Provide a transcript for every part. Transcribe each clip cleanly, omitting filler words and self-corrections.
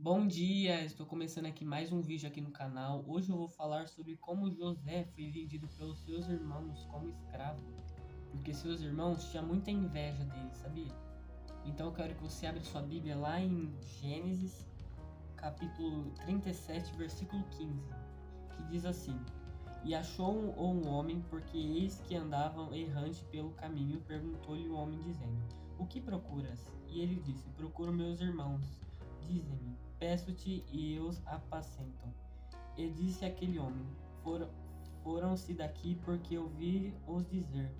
Bom dia, estou começando aqui mais um vídeo aqui no canal. Hoje eu vou falar sobre como José foi vendido pelos seus irmãos como escravo, porque seus irmãos tinham muita inveja dele, sabia? Então eu quero que você abra sua Bíblia lá em Gênesis, capítulo 37, versículo 15, que diz assim: E achou um homem, porque eis que andavam errante pelo caminho, perguntou-lhe o homem, dizendo: O que procuras? E ele disse: Procuro meus irmãos. Dizem-me: Peço-te, e os apacentam. E disse aquele homem: Foram-se daqui, porque ouvi-os dizer: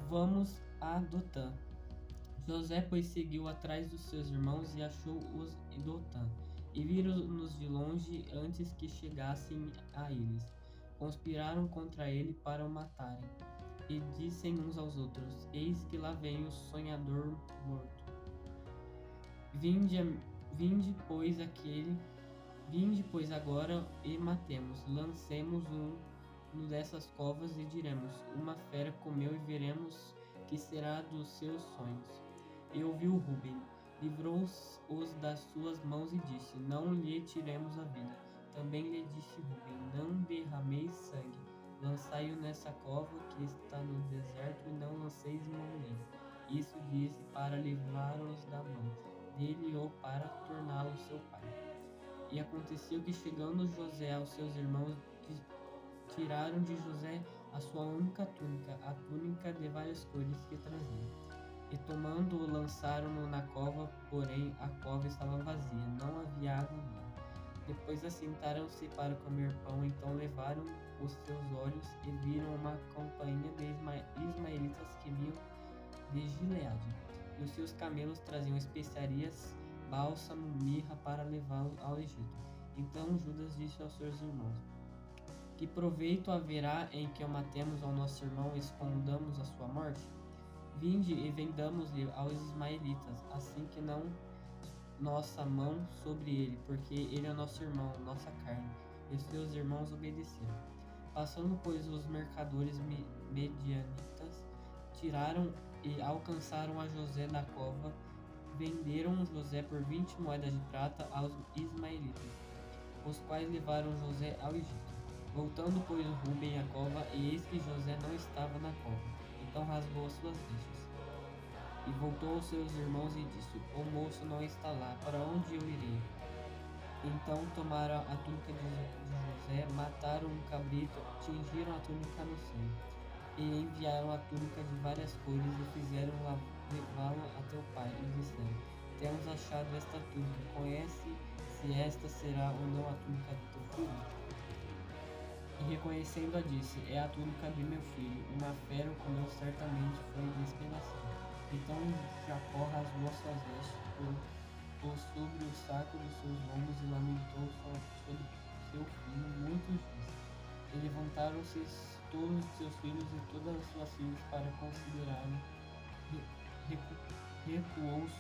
Vamos a Dotã. José, pois, seguiu atrás dos seus irmãos e achou-os em Dotã. E viram-nos de longe antes que chegassem a eles. Conspiraram contra ele para o matarem. E dissem uns aos outros: Eis que lá vem o sonhador morto. Vinde, vinde, pois, Vinde, pois, agora e matemos. Lancemos no dessas covas e diremos: Uma fera comeu e veremos que será dos seus sonhos. E ouviu Ruben, livrou-os das suas mãos e disse: Não lhe tiremos a vida. Também lhe disse Ruben: Não derrameis sangue. Lançai-o nessa cova que está no deserto e não lanceis mão nele. Isso disse para livrá-los da mão dele ou para torná-lo seu pai. E aconteceu que, chegando José aos seus irmãos, tiraram de José a sua única túnica, a túnica de várias cores que trazia. E tomando-o, lançaram-no na cova, porém a cova estava vazia, não havia água nela. Depois assentaram-se para comer pão, então levaram os seus olhos e viram uma companhia de ismaelitas que vinham de Gileade. E os seus camelos traziam especiarias, bálsamo, mirra para levá-lo ao Egito. Então Judas disse aos seus irmãos: Que proveito haverá em que o matemos ao nosso irmão e escondamos a sua morte? Vinde e vendamos-lhe aos ismaelitas, assim que não nossa mão sobre ele, porque ele é nosso irmão, nossa carne. E os seus irmãos obedeceram. Passando, pois, os mercadores medianitas, tiraram e alcançaram a José da cova, venderam José por 20 moedas de prata aos ismaelitas, os quais levaram José ao Egito. Voltando, pois, Ruben à cova, e eis que José não estava na cova. Então rasgou as suas vestes. E voltou aos seus irmãos e disse: O moço não está lá, para onde eu irei? Então tomaram a túnica de José, mataram um cabrito, tingiram a túnica no sangue, e enviaram a túnica de várias cores e fizeram levá-la a teu pai, e disseram: Temos achado esta túnica, conhece se esta será ou não a túnica do teu filho? E reconhecendo-a disse: É a túnica de meu filho, uma fera o comeu certamente, foi despedaçado. Então Jacó rasgou as suas vestes, pôs sobre o saco dos seus lombos e lamentou sobre seu filho muitos dias. E levantaram-se todos os seus filhos e todas as suas filhas para considerarem. Recuou-se,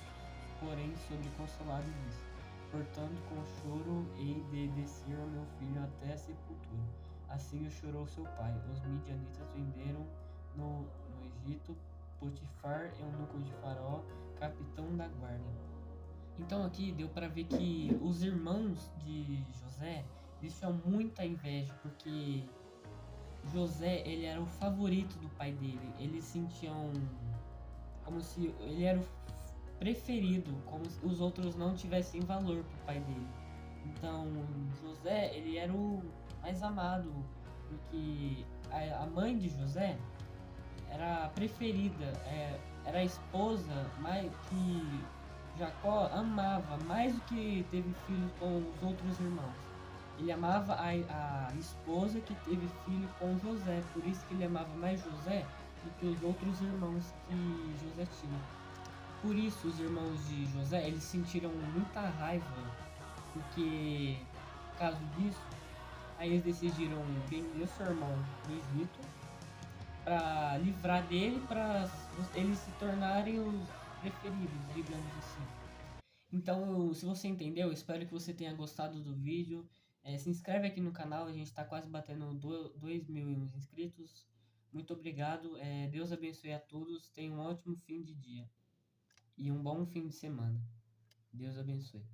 porém, sobre consolado e disse: Portanto, com choro hei de descer ao meu filho até a sepultura. Assim o chorou seu pai. Os midianitas venderam no Egito Potifar, eunuco de Faraó, capitão da guarda. Então aqui deu para ver que os irmãos de José, eles tinham muita inveja, porque José, ele era o favorito do pai dele. Eles sentiam como se ele era o preferido, como se os outros não tivessem valor pro pai dele. Então, José, ele era o mais amado, porque a mãe de José era a preferida, era a esposa mais que Jacó amava, mais do que teve filhos com os outros irmãos. Ele amava a esposa que teve filho com José, por isso que ele amava mais José do que os outros irmãos que José tinha. Por isso, os irmãos de José, eles sentiram muita raiva, porque, por causa disso, aí eles decidiram vender seu irmão no Egito para livrar dele, para eles se tornarem os preferidos, digamos assim. Então, se você entendeu, espero que você tenha gostado do vídeo. Se inscreve aqui no canal, a gente está quase batendo 2.000 inscritos. Muito obrigado, Deus abençoe a todos, tenham um ótimo fim de dia e um bom fim de semana. Deus abençoe.